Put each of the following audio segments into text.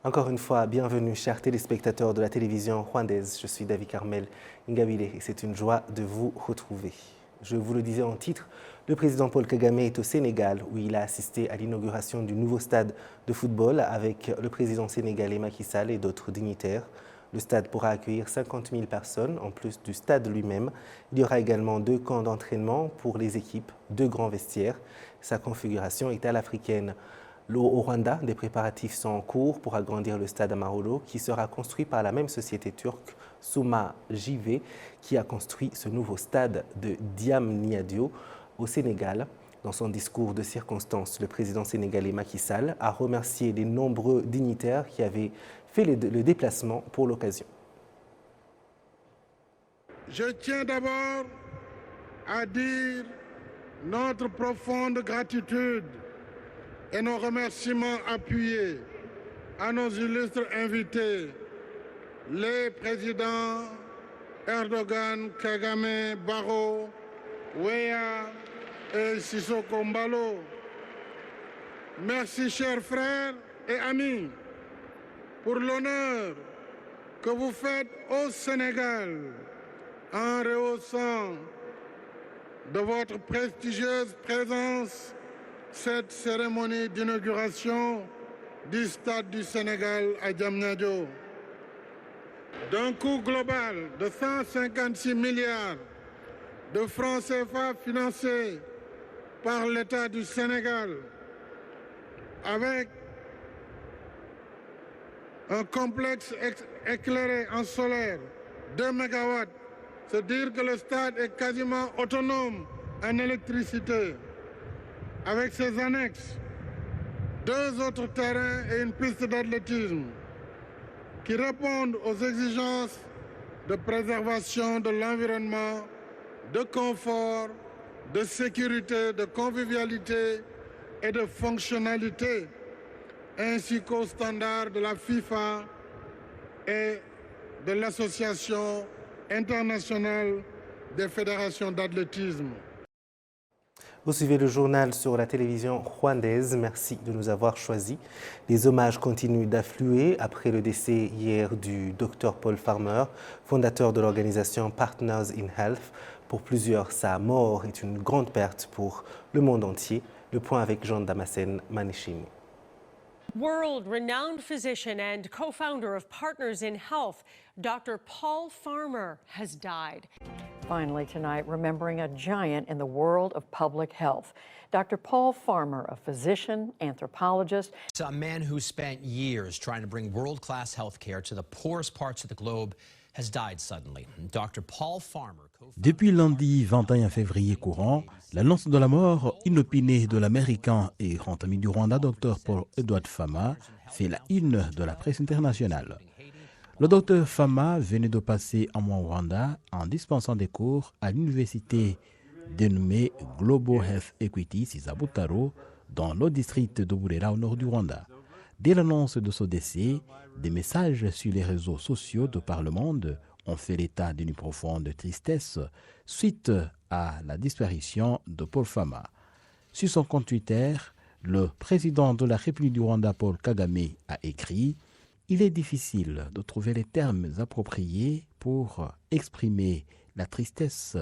Encore une fois, bienvenue chers téléspectateurs de la télévision rwandaise. Je suis David Carmel Ingabire et c'est une joie de vous retrouver. Je vous le disais en titre, le président Paul Kagame est au Sénégal où il a assisté à l'inauguration du nouveau stade de football avec le président sénégalais Macky Sall et d'autres dignitaires. Le stade pourra accueillir 50 000 personnes en plus du stade lui-même. Il y aura également 2 camps d'entraînement pour les équipes, 2 grands vestiaires. Sa configuration est à l'africaine. Au Rwanda, des préparatifs sont en cours pour agrandir le stade Amahoro qui sera construit par la même société turque, Souma JV, qui a construit ce nouveau stade de Diamniadio au Sénégal. Dans son discours de circonstance, le président sénégalais Macky Sall a remercié les nombreux dignitaires qui avaient fait le déplacement pour l'occasion. Je tiens d'abord à dire notre profonde gratitude et nos remerciements appuyés à nos illustres invités, les présidents Erdogan, Kagame, Barrow, Weah et Sissoko Mbalo. Merci chers frères et amis pour l'honneur que vous faites au Sénégal en rehaussant de votre prestigieuse présence cette cérémonie d'inauguration du Stade du Sénégal à Diamniadio. D'un coût global de 156 milliards de francs CFA financés par l'État du Sénégal, avec un complexe éclairé en solaire, 2 MW, c'est dire que le stade est quasiment autonome en électricité. Avec ses annexes, 2 autres terrains et une piste d'athlétisme qui répondent aux exigences de préservation de l'environnement, de confort, de sécurité, de convivialité et de fonctionnalité, ainsi qu'aux standards de la FIFA et de l'Association internationale des fédérations d'athlétisme. Vous suivez le journal sur la télévision rwandaise. Merci de nous avoir choisis. Les hommages continuent d'affluer après le décès hier du Dr Paul Farmer, fondateur de l'organisation Partners in Health. Pour plusieurs, sa mort est une grande perte pour le monde entier. Le point avec Jean Damascène Manichini. World-renowned physician and co-founder of Partners in Health, Dr. Paul Farmer has died. Finally tonight, remembering a giant in the world of public health. Dr. Paul Farmer, a physician, anthropologist. A man who spent years trying to bring world-class health care to the poorest parts of the globe has died suddenly. Dr. Paul Farmer. Depuis lundi 21 février courant, l'annonce de la mort inopinée de l'Américain et grand ami du Rwanda, Dr Paul Edward Fama, fait la une de la presse internationale. Le Dr Fama venait de passer un mois au Rwanda en dispensant des cours à l'université dénommée Global Health Equity Sizabutaro dans le district de Burera au nord du Rwanda. Dès l'annonce de ce décès, des messages sur les réseaux sociaux de par le monde ont fait l'état d'une profonde tristesse suite à la disparition de Paul Fama. Sur son compte Twitter, le président de la République du Rwanda, Paul Kagame, a écrit « Il est difficile de trouver les termes appropriés pour exprimer la tristesse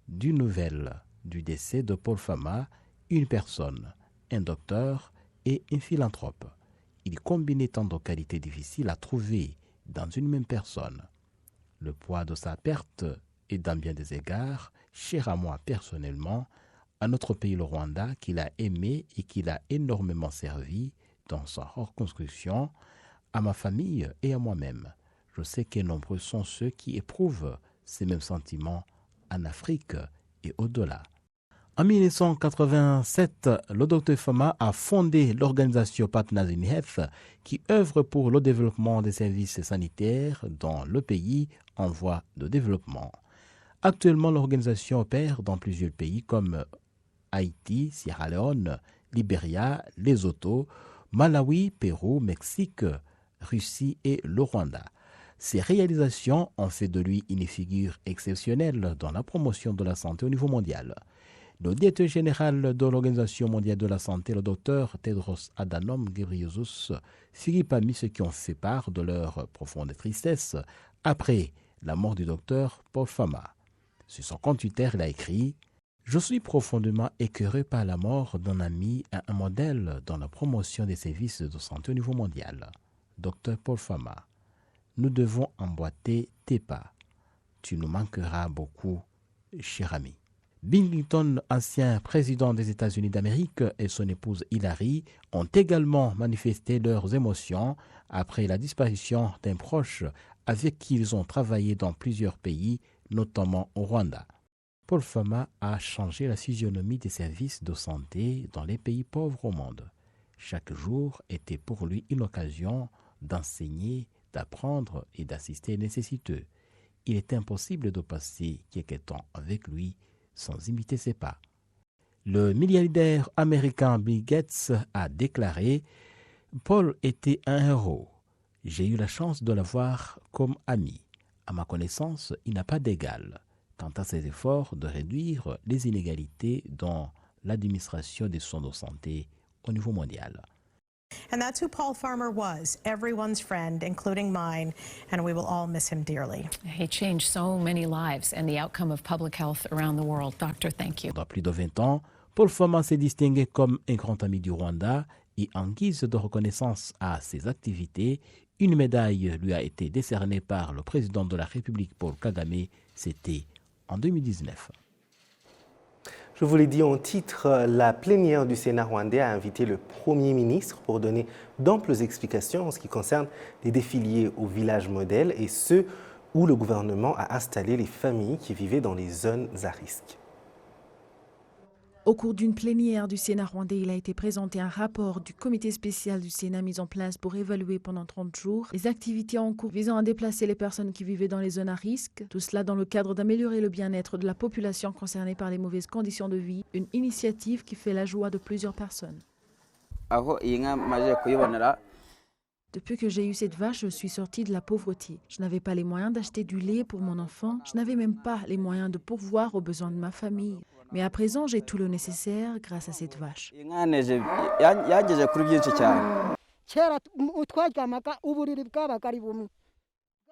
d'une nouvelle du décès de Paul Fama, une personne, un docteur et un philanthrope. Il combinait tant de qualités difficiles à trouver dans une même personne. Le poids de sa perte est dans bien des égards cher à moi personnellement, à notre pays le Rwanda, qu'il a aimé et qu'il a énormément servi dans sa reconstruction, à ma famille et à moi-même. Je sais que nombreux sont ceux qui éprouvent ces mêmes sentiments en Afrique et au-delà. En 1987, le Dr Fama a fondé l'organisation Partners in Health qui œuvre pour le développement des services sanitaires dans le pays en voie de développement. Actuellement, l'organisation opère dans plusieurs pays comme Haïti, Sierra Leone, Libéria, Lesotho, Malawi, Pérou, Mexique, Russie et le Rwanda. Ces réalisations ont fait de lui une figure exceptionnelle dans la promotion de la santé au niveau mondial. Le directeur général de l'Organisation mondiale de la santé, le docteur Tedros Adhanom Ghebreyesus, figure parmi ceux qui ont fait part de leur profonde tristesse après la mort du docteur Paul Farmer. Sur son compte Twitter, il a écrit « Je suis profondément écœuré par la mort d'un ami et un modèle dans la promotion des services de santé au niveau mondial. Dr Paul Farmer, nous devons emboîter tes pas. Tu nous manqueras beaucoup, cher ami. » Bill Clinton, ancien président des États-Unis d'Amérique, et son épouse Hillary ont également manifesté leurs émotions après la disparition d'un proche avec qui ils ont travaillé dans plusieurs pays, notamment au Rwanda. Paul Farmer a changé la physionomie des services de santé dans les pays pauvres au monde. Chaque jour était pour lui une occasion d'enseigner, d'apprendre et d'assister les nécessiteux. Il est impossible de passer quelque temps avec lui sans imiter ses pas. Le milliardaire américain Bill Gates a déclaré « Paul était un héros. J'ai eu la chance de l'avoir comme ami. À ma connaissance, il n'a pas d'égal quant à ses efforts de réduire les inégalités dans l'administration des soins de santé au niveau mondial. » And that's who Paul Farmer was, everyone's friend, including mine, and we will all miss him dearly. He changed so many lives and the outcome of public health around the world. Doctor, thank you. Dans plus de 20 ans, Paul Farmer s'est distingué comme un grand ami du Rwanda et en guise de reconnaissance à ses activités, une médaille lui a été décernée par le président de la République Paul Kagame, c'était en 2019. Je vous l'ai dit en titre, la plénière du Sénat rwandais a invité le Premier ministre pour donner d'amples explications en ce qui concerne les défilés au village modèle et ceux où le gouvernement a installé les familles qui vivaient dans les zones à risque. Au cours d'une plénière du Sénat rwandais, il a été présenté un rapport du comité spécial du Sénat mis en place pour évaluer pendant 30 jours les activités en cours visant à déplacer les personnes qui vivaient dans les zones à risque, tout cela dans le cadre d'améliorer le bien-être de la population concernée par les mauvaises conditions de vie, une initiative qui fait la joie de plusieurs personnes. Depuis que j'ai eu cette vache, je suis sortie de la pauvreté. Je n'avais pas les moyens d'acheter du lait pour mon enfant, je n'avais même pas les moyens de pourvoir aux besoins de ma famille. Mais à présent, j'ai tout le nécessaire grâce à cette vache.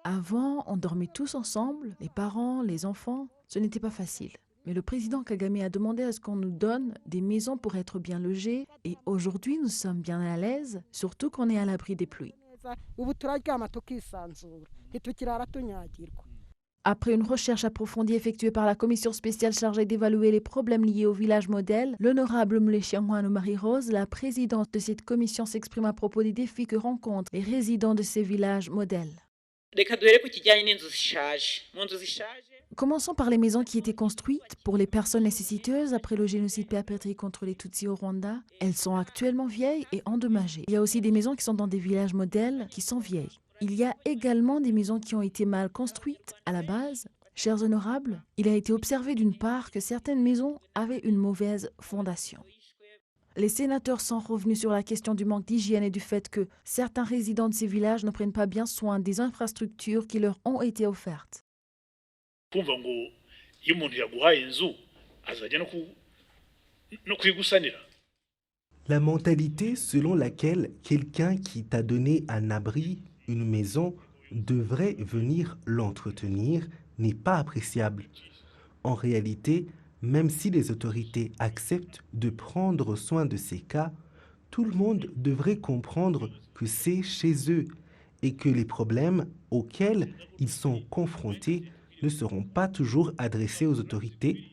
Avant, on dormait tous ensemble, les parents, les enfants. Ce n'était pas facile. Mais le président Kagame a demandé à ce qu'on nous donne des maisons pour être bien logés. Et aujourd'hui, nous sommes bien à l'aise, surtout qu'on est à l'abri des pluies. Après une recherche approfondie effectuée par la commission spéciale chargée d'évaluer les problèmes liés au village modèle, l'honorable Mleshiangwano Marie-Rose, la présidente de cette commission, s'exprime à propos des défis que rencontrent les résidents de ces villages modèles. Commençons par les maisons qui étaient construites pour les personnes nécessiteuses après le génocide perpétré contre les Tutsis au Rwanda. Elles sont actuellement vieilles et endommagées. Il y a aussi des maisons qui sont dans des villages modèles qui sont vieilles. Il y a également des maisons qui ont été mal construites à la base. Chers honorables, il a été observé d'une part que certaines maisons avaient une mauvaise fondation. Les sénateurs sont revenus sur la question du manque d'hygiène et du fait que certains résidents de ces villages ne prennent pas bien soin des infrastructures qui leur ont été offertes. La mentalité selon laquelle quelqu'un qui t'a donné un abri, une maison, devrait venir l'entretenir n'est pas appréciable. En réalité, même si les autorités acceptent de prendre soin de ces cas, tout le monde devrait comprendre que c'est chez eux et que les problèmes auxquels ils sont confrontés ne seront pas toujours adressés aux autorités.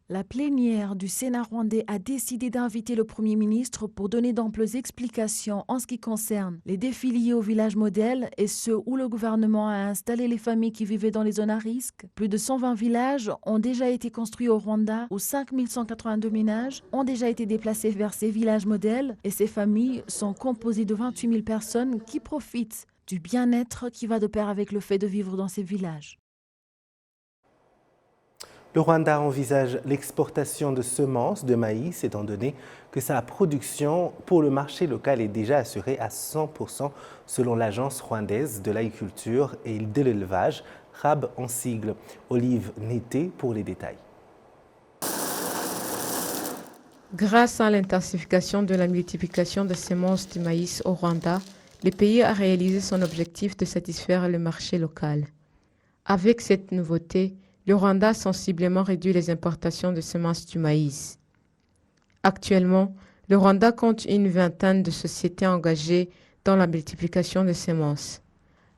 La plénière du Sénat rwandais a décidé d'inviter le Premier ministre pour donner d'amples explications en ce qui concerne les défis liés au village modèle et ceux où le gouvernement a installé les familles qui vivaient dans les zones à risque. Plus de 120 villages ont déjà été construits au Rwanda, où 5182 ménages ont déjà été déplacés vers ces villages modèles et ces familles sont composées de 28 000 personnes qui profitent du bien-être qui va de pair avec le fait de vivre dans ces villages. Le Rwanda envisage l'exportation de semences de maïs étant donné que sa production pour le marché local est déjà assurée à 100% selon l'agence rwandaise de l'agriculture et de l'élevage, RAB en sigle. Olive Nété pour les détails. Grâce à l'intensification de la multiplication des semences de maïs au Rwanda, le pays a réalisé son objectif de satisfaire le marché local. Avec cette nouveauté, le Rwanda a sensiblement réduit les importations de semences du maïs. Actuellement, le Rwanda compte une vingtaine de sociétés engagées dans la multiplication des semences.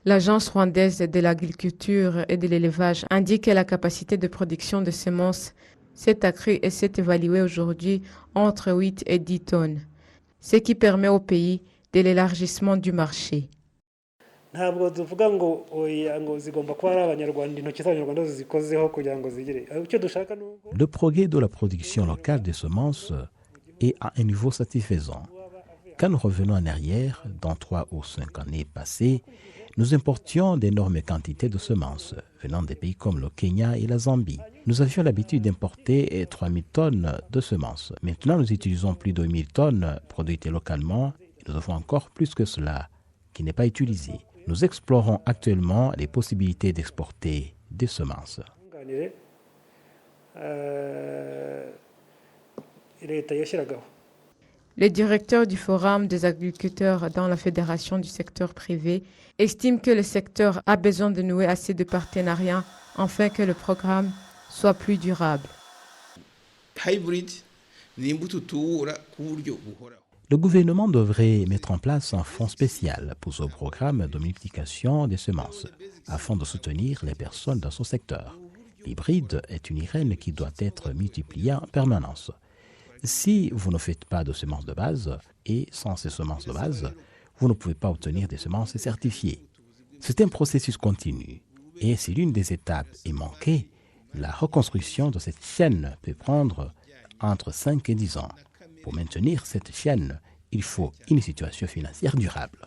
L'Agence rwandaise de l'agriculture et de l'élevage indique que la capacité de production de semences s'est accrue et s'est évaluée aujourd'hui entre 8 et 10 tonnes, ce qui permet au pays de l'élargissement du marché. Le progrès de la production locale des semences est à un niveau satisfaisant. Quand nous revenons en arrière, dans 3 ou 5 années passées, nous importions d'énormes quantités de semences venant des pays comme le Kenya et la Zambie. Nous avions l'habitude d'importer 3000 tonnes de semences. Maintenant, nous utilisons plus de 1000 tonnes produites localement et nous avons encore plus que cela qui n'est pas utilisé. Nous explorons actuellement les possibilités d'exporter des semences. Le directeur du Forum des agriculteurs dans la Fédération du secteur privé estime que le secteur a besoin de nouer assez de partenariats afin que le programme soit plus durable. Le gouvernement devrait mettre en place un fonds spécial pour ce programme de multiplication des semences afin de soutenir les personnes dans ce secteur. L'hybride est une graine qui doit être multipliée en permanence. Si vous ne faites pas de semences de base, et sans ces semences de base, vous ne pouvez pas obtenir des semences certifiées. C'est un processus continu, et si l'une des étapes est manquée, la reconstruction de cette chaîne peut prendre entre 5 et 10 ans. Pour maintenir cette chaîne, il faut une situation financière durable.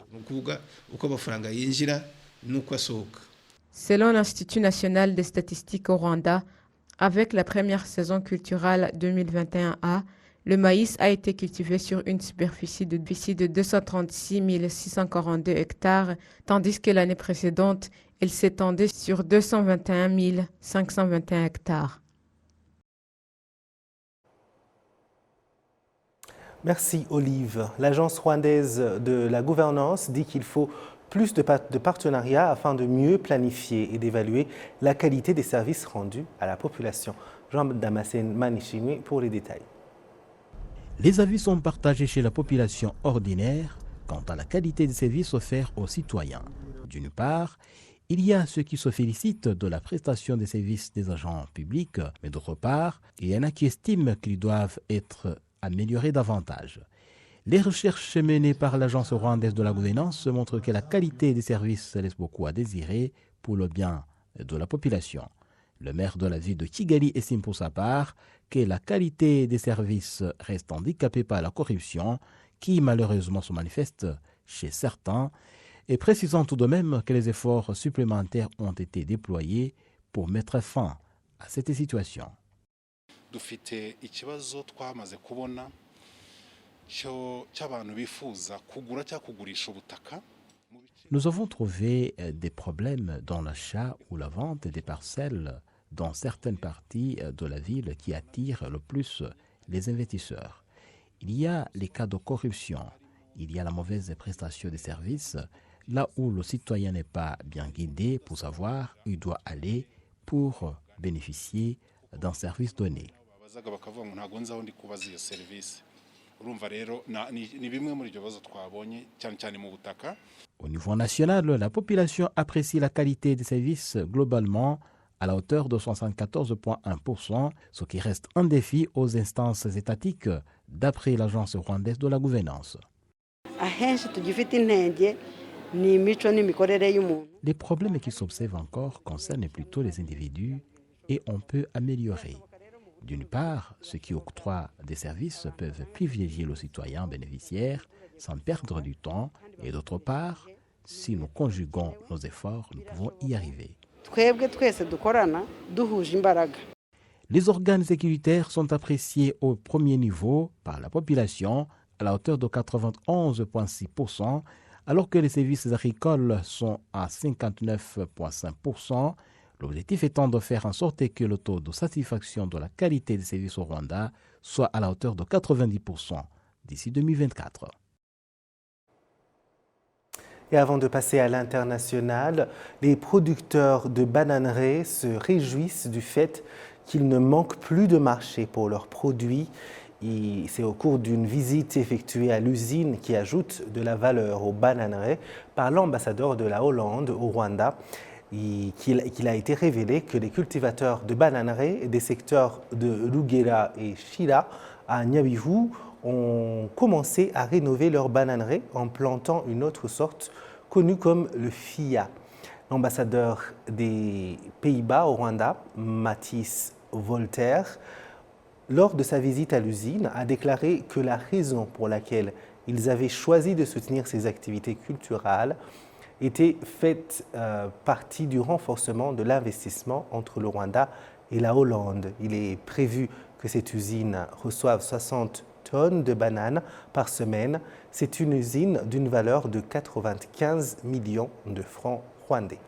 Selon l'Institut national des statistiques au Rwanda, avec la première saison culturelle 2021A, le maïs a été cultivé sur une superficie de 236 642 hectares, tandis que l'année précédente, elle s'étendait sur 221 521 hectares. Merci Olive. L'agence rwandaise de la gouvernance dit qu'il faut plus de partenariats afin de mieux planifier et d'évaluer la qualité des services rendus à la population. Jean-Damascène Manichini pour les détails. Les avis sont partagés chez la population ordinaire quant à la qualité des services offerts aux citoyens. D'une part, il y a ceux qui se félicitent de la prestation des services des agents publics, mais d'autre part, il y en a qui estiment qu'ils doivent être améliorés davantage. Les recherches menées par l'Agence rwandaise de la gouvernance montrent que la qualité des services laisse beaucoup à désirer pour le bien de la population. Le maire de la ville de Kigali estime pour sa part que la qualité des services reste handicapée par la corruption qui malheureusement se manifeste chez certains et précisant tout de même que les efforts supplémentaires ont été déployés pour mettre fin à cette situation. Nous avons trouvé des problèmes dans l'achat ou la vente des parcelles dans certaines parties de la ville qui attirent le plus les investisseurs. Il y a les cas de corruption, il y a la mauvaise prestation des services, là où le citoyen n'est pas bien guidé pour savoir où il doit aller pour bénéficier d'un service donné. Au niveau national, la population apprécie la qualité des services globalement à la hauteur de 74,1%, ce qui reste un défi aux instances étatiques, d'après l'Agence rwandaise de la gouvernance. Les problèmes qui s'observent encore concernent plutôt les individus et on peut améliorer. D'une part, ceux qui octroient des services peuvent privilégier le citoyen bénéficiaire sans perdre du temps et d'autre part, si nous conjuguons nos efforts, nous pouvons y arriver. Les organes sécuritaires sont appréciés au premier niveau par la population à la hauteur de 91,6%, alors que les services agricoles sont à 59,5%. L'objectif étant de faire en sorte que le taux de satisfaction de la qualité des services au Rwanda soit à la hauteur de 90% d'ici 2024. Et avant de passer à l'international, les producteurs de bananeraies se réjouissent du fait qu'il ne manque plus de marché pour leurs produits. C'est au cours d'une visite effectuée à l'usine qui ajoute de la valeur aux bananeraies par l'ambassadeur de la Hollande au Rwanda qu'il a été révélé que les cultivateurs de bananeraies des secteurs de Lugera et Shira à Nyabihu ont commencé à rénover leurs bananeraies en plantant une autre sorte connue comme le FIA. L'ambassadeur des Pays-Bas au Rwanda, Mathis Voltaire, lors de sa visite à l'usine, a déclaré que la raison pour laquelle ils avaient choisi de soutenir ces activités culturelles était faite partie du renforcement de l'investissement entre le Rwanda et la Hollande. Il est prévu que cette usine reçoive 60 tonnes de bananes par semaine. C'est une usine d'une valeur de 95 millions de francs rwandais.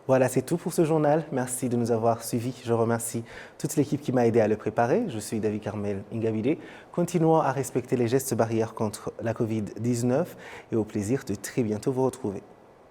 Voilà, c'est tout pour ce journal. Merci de nous avoir suivis. Je remercie toute l'équipe qui m'a aidé à le préparer. Je suis David Carmel Ingabire. Continuons à respecter les gestes barrières contre la Covid-19 et au plaisir de très bientôt vous retrouver.